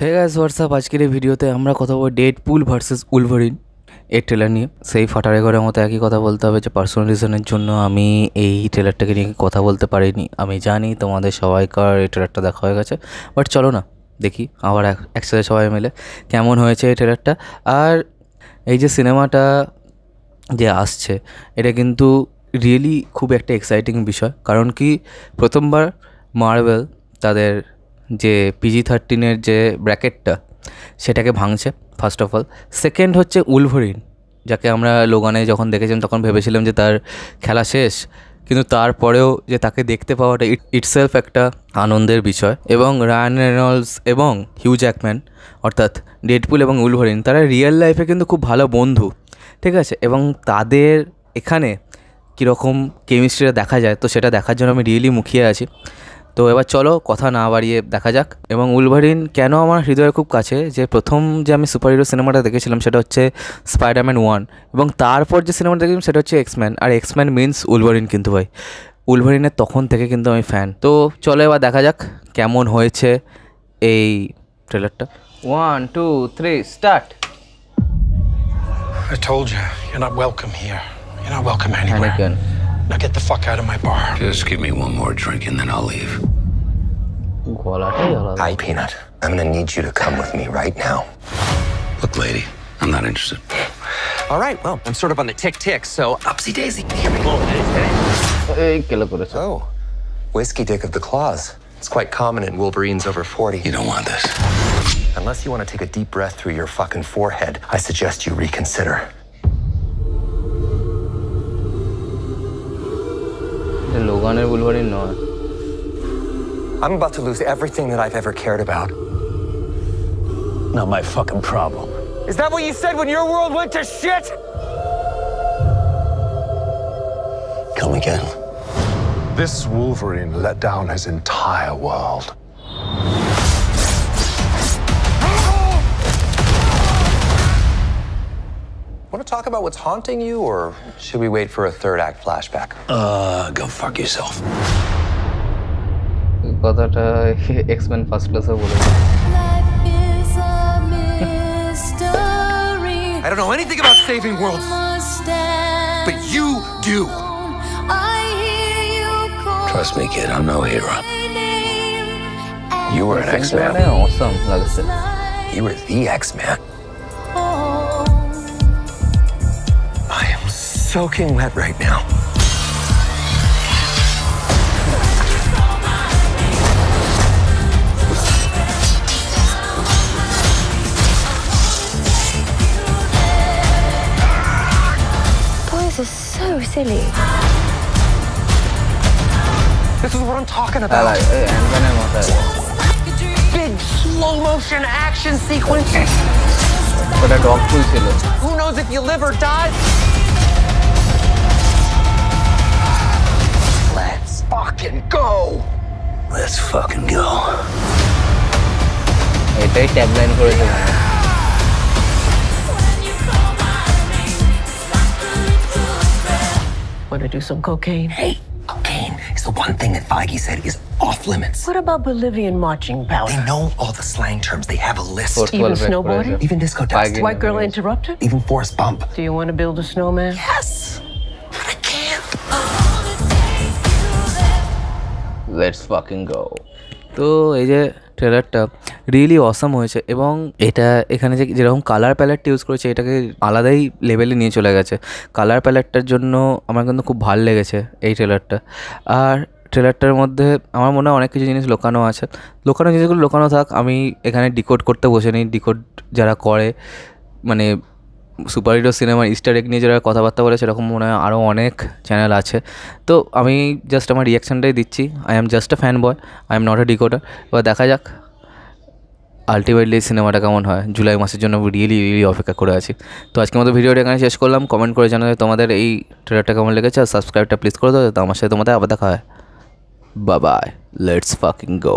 Hey guys WhatsApp, আজকের এই ভিডিওতে আমরা কথা বলবো ডেডপুল ভার্সেস উলভারিন এর ট্রেলার নিয়ে। সেই ফাটারে ঘরের মতো একই কথা বলতে হবে যে পার্সোনাল রিজনের জন্য আমি এই ট্রেলারটাকে নিয়ে কথা বলতে পারিনি। আমি জানি তোমাদের সবাইকার এই ট্রেলারটা দেখা হয়ে গেছে, বাট চলো না দেখি আবার একসাথে সবাই মিলে কেমন হয়েছে এই ট্রেলারটা। আর এই যে সিনেমাটা যে আসছে এটা কিন্তু রিয়েলি খুব একটা এক্সাইটিং বিষয়, কারণ কি প্রথমবার মার্ভেল তাদের যে PG-13 যে ব্র্যাকেটটা সেটাকে ভাঙছে ফার্স্ট অফ অল। সেকেন্ড হচ্ছে উলভারিন, যাকে আমরা লোগানে যখন দেখেছিলাম তখন ভেবেছিলাম যে তার খেলা শেষ, কিন্তু তারপরেও যে তাকে দেখতে পাওয়াটা ইটসেলফ একটা আনন্দের বিষয়। এবং রায়ান রেনল্ডস এবং হিউ জ্যাকম্যান অর্থাৎ ডেডপুল এবং উলভারিন তারা রিয়েল লাইফে কিন্তু খুব ভালো বন্ধু, ঠিক আছে, এবং তাদের এখানে কীরকম কেমিস্ট্রিটা দেখা যায় তো সেটা দেখার জন্য আমি রিয়েলি মুখিয়ে আছি। তো এবার চলো কথা না বাড়িয়ে দেখা যাক। এবং উলভারিন কেন আমার হৃদয়ের খুব কাছে, যে প্রথম যে আমি সুপার হিরো সিনেমাটা দেখেছিলাম সেটা হচ্ছে স্পাইডারম্যান 1, এবং তারপর যে সিনেমাটা দেখেছিলাম সেটা হচ্ছে এক্সম্যান। আর এক্সম্যান মিন্স উলভারিন, কিন্তু ভাই উলভারিনের তখন থেকে কিন্তু আমি ফ্যান। তো চলো এবার দেখা যাক কেমন হয়েছে এই ট্রেলারটা। 1 2 3 start. I told you, you're not welcome here. You're not welcome anywhere. Anakin. Now get the fuck out of my bar. Just give me one more drink and then I'll leave. Hi, Peanut. I'm gonna need you to come with me right now. Look, lady, I'm not interested. All right, well, I'm sort of on the tick, so upsy daisy. Here we go. Oh, whiskey dick of the claws. It's quite common in Wolverines over 40. You don't want this. Unless you want to take a deep breath through your fucking forehead, I suggest you reconsider. লোগানের Wolverine নয়। I'm about to lose everything that I've ever cared about. Not my fucking problem. Is that what you said when your world went to shit? Come again. This Wolverine let down his entire world. Want to talk about what's haunting you, or should we wait for a third act flashback? Go fuck yourself. কথাটা X-Men first ক্লাসে বলেছে। I don't know anything about saving worlds, but you do. Trust me, kid, I'm no hero. You were an X-Man. Awesome লাগছে। You were the X-Man. I am soaking wet right now. Boys are so silly. This is what I'm talking about. অ্যান্ডম্যানের মাথায় Big slow motion action sequence. ওটা dog ফুল ছিল। Who knows if you live or die? Let's fucking go. Let's fucking go. এটাই tagline করেছে। Want to do some cocaine? Hey, cocaine is the one thing that Feige said is off limits. What about Bolivian marching They powder? know all the slang terms. They have a list. Even snowboarding? Even disco dust. Feige. White girl interrupted? Even Forrest Bump. Do you want to build a snowman? Yes. But I can't. Let's fucking go. তো এই যে ট্রেলারটা really awesome হয়েছে, এবং এটা এখানে যে যেরকম কালার প্যালেটটা ইউজ করেছে এটাকে আলাদাই লেভেলে নিয়ে চলে গেছে। কালার প্যালেটটার জন্য আমার কিন্তু খুব ভালো লেগেছে এই ট্রেলারটা। আর ট্রেলারটার মধ্যে আমার মনে হয় অনেক কিছু জিনিস লুকানো আছে। লুকানো জিনিসগুলো লুকানো থাক, আমি এখানে ডিকোড করতে বসে নিই। ডিকোড যারা করে, মানে সুপার হিরো সিনেমার ইস্টার এগ নিয়ে যারা কথাবার্তা বলে সেরকম মনে হয় আরও অনেক চ্যানেল আছে। তো আমি জাস্ট আমার রিয়াকশানটাই দিচ্ছি। I am just a fan boy, I am not a decoder. এবার দেখা যাক আলটিমেটলি সিনেমাটা কেমন হয়। জুলাই মাসের জন্য রিয়েলি অপেক্ষা করে আছি। তো আজকের মতো ভিডিওটা এখানে শেষ করলাম। কমেন্ট করে জানাবে তোমাদের এই ট্রেলারটা কেমন লেগেছে, আর সাবস্ক্রাইবটা প্লিজ করে দাও যাতে আমার সাথে তোমাদের আবার দেখা হয়। Bye bye, let's fucking go.